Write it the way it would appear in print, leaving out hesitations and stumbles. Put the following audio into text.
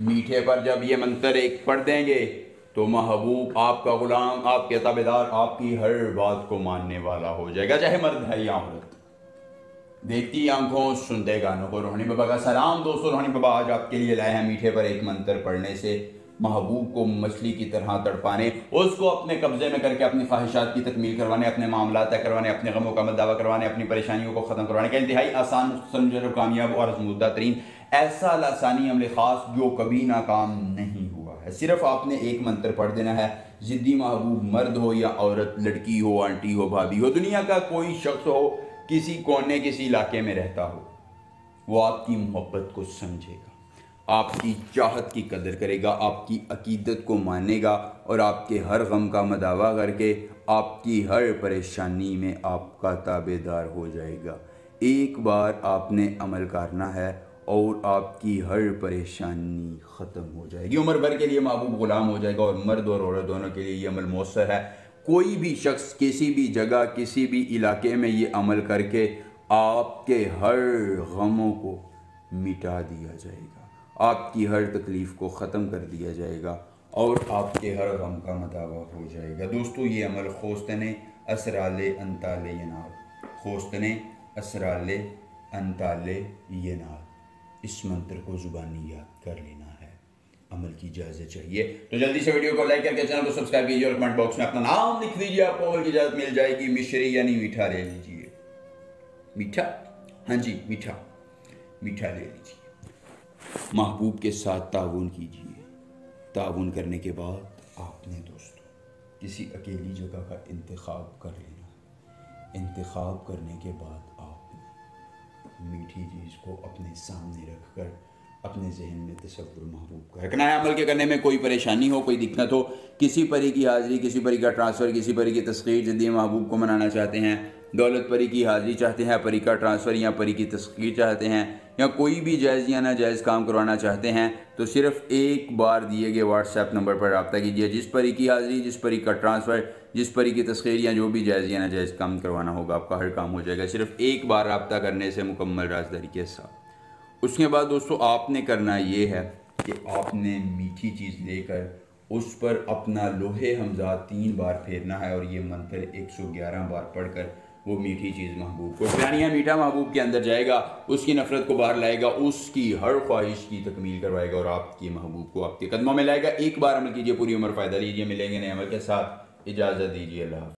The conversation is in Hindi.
मीठे पर जब ये मंत्र एक पढ़ देंगे तो महबूब आपका गुलाम, आपके ताबेदार, आपकी हर बात को मानने वाला हो जाएगा, चाहे मर्द है या औरत। देखती आंखों सुनते गानों को रूहानी बाबा का सलाम। दोस्तों, रूहानी बाबा आज आपके लिए लाए हैं मीठे पर एक मंत्र पढ़ने से महबूब को मछली की तरह तड़पाने, उसको अपने कब्जे में करके अपनी ख्वाहिशात की तकमील करवाने, अपने मामला तय करवाने, अपने गमों का दावा करवाने, अपनी परेशानियों को ख़त्म करवाने का इंतहाई आसान, मुख्तसर, कामयाब और आजमूदा तरीन ऐसा लासानी अमल ख़ास जो कभी नाकाम नहीं हुआ है। सिर्फ आपने एक मंत्र पढ़ देना है। ज़िद्दी महबूब मर्द हो या औरत, लड़की हो, आंटी हो, भाभी हो, दुनिया का कोई शख्स हो, किसी कोने किसी इलाके में रहता हो, वो आपकी मोहब्बत को समझेगा, आपकी चाहत की कदर करेगा, आपकी अकीदत को मानेगा और आपके हर गम का मदावा करके आपकी हर परेशानी में आपका ताबेदार हो जाएगा। एक बार आपने अमल करना है और आपकी हर परेशानी ख़त्म हो जाएगी, उम्र भर के लिए महबूब ग़ुलाम हो जाएगा। और मर्द और औरत दोनों के लिए ये अमल मौसर है। कोई भी शख्स किसी भी जगह किसी भी इलाके में ये अमल करके आपके हर गमों को मिटा दिया जाएगा, आपकी हर तकलीफ़ को ख़त्म कर दिया जाएगा और आपके हर गम का मदावा हो जाएगा। दोस्तों, ये अमल खोस्तने असराले अंताले यनाल, खोस्तने असराले अंताले यनाल, इस मंत्र को ज़ुबानी याद कर लेना है। अमल की इजाज़त चाहिए तो जल्दी से वीडियो को लाइक करके चैनल को सब्सक्राइब कीजिए और कमेंट बॉक्स में अपना नाम लिख दीजिए, आपको अमल की इजाज़त मिल जाएगी। मिश्री यानी मीठा ले लीजिए, मीठा, हाँ जी मीठा, मीठा ले लीजिए। महबूब के साथ ताउन कीजिए। ताउन करने के बाद आपने दोस्तों किसी अकेली जगह का इंतखाब कर लेना। इंतखाब करने के बाद आपने मीठी चीज़ को अपने सामने रखकर अपने जहन में तसव्वुर महबूब का रखना है। अमल के करने में कोई परेशानी हो, कोई दिक्कत हो, किसी परी की हाज़िरी, किसी परी का ट्रांसफ़र, किसी परी की तस्खीर, ज़िंदगी महबूब को मनाना चाहते हैं, दौलत परी की हाज़िरी चाहते हैं, परी का ट्रांसफ़र या परी की तस्खीर चाहते हैं, या कोई भी जायज़ या नाजायज़ काम करवाना चाहते हैं, तो सिर्फ़ एक बार दिए गए व्हाट्सएप नंबर पर रब्ता कीजिए। जिस परी की हाज़िरी, जिस परी का ट्रांसफ़र, जिस परी की तस्खीर या जो भी जायज़ या नाजायज़ काम करवाना होगा, आपका हर काम हो जाएगा सिर्फ़ एक बार रब्ता करने से मुकम्मल राज़दारी के साथ। उसके बाद दोस्तों आपने करना ये है कि आपने मीठी चीज़ लेकर उस पर अपना लोहे हमज़ा 3 बार फेरना है और ये मंत्र 111 बार पढ़कर वो मीठी चीज़ महबूब को पिलानी है। मीठा महबूब के अंदर जाएगा, उसकी नफ़रत को बाहर लाएगा, उसकी हर ख्वाहिश की तकमील करवाएगा और आपकी महबूब को आपके कदमों में लाएगा। एक बार अमल कीजिए, पूरी उम्र फ़ायदा लीजिए। मिलेंगे नए अमल के साथ, इजाज़त दीजिए, अल्लाह।